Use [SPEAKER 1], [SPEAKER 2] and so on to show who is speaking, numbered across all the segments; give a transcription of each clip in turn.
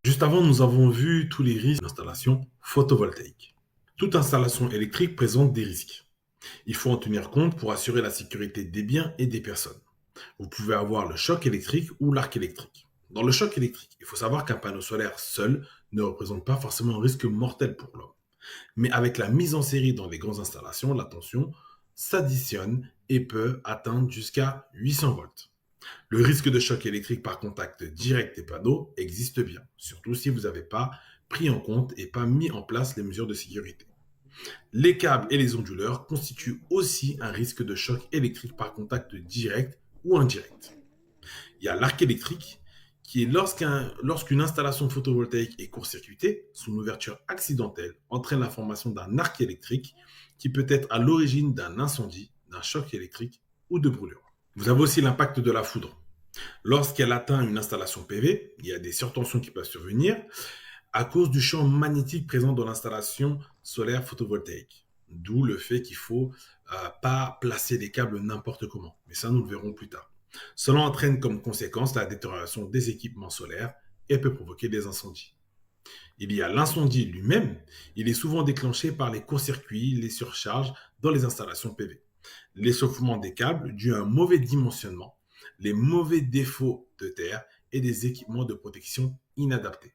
[SPEAKER 1] Juste avant, nous avons vu tous les risques d'installation photovoltaïque. Toute installation électrique présente des risques. Il faut en tenir compte pour assurer la sécurité des biens et des personnes. Vous pouvez avoir le choc électrique ou l'arc électrique. Dans le choc électrique, il faut savoir qu'un panneau solaire seul ne représente pas forcément un risque mortel pour l'homme. Mais avec la mise en série dans les grandes installations, la tension s'additionne et peut atteindre jusqu'à 800 volts. Le risque de choc électrique par contact direct des panneaux existe bien, surtout si vous n'avez pas pris en compte et pas mis en place les mesures de sécurité. Les câbles et les onduleurs constituent aussi un risque de choc électrique par contact direct ou indirect. Il y a l'arc électrique, qui est lorsqu'une installation photovoltaïque est court-circuitée, son ouverture accidentelle entraîne la formation d'un arc électrique qui peut être à l'origine d'un incendie, d'un choc électrique ou de brûlure. Vous avez aussi l'impact de la foudre. Lorsqu'elle atteint une installation PV, il y a des surtensions qui peuvent survenir à cause du champ magnétique présent dans l'installation solaire photovoltaïque. D'où le fait qu'il ne faut pas placer les câbles n'importe comment. Mais ça, nous le verrons plus tard. Cela entraîne comme conséquence la détérioration des équipements solaires et peut provoquer des incendies. Il y a l'incendie lui-même. Il est souvent déclenché par les courts-circuits, les surcharges dans les installations PV. L'échauffement des câbles dû à un mauvais dimensionnement, les mauvais défauts de terre et des équipements de protection inadaptés.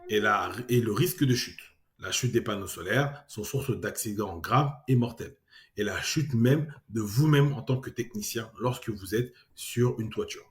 [SPEAKER 1] Et le risque de chute. La chute des panneaux solaires sont source d'accidents graves et mortels. Et la chute même de vous-même en tant que technicien lorsque vous êtes sur une toiture.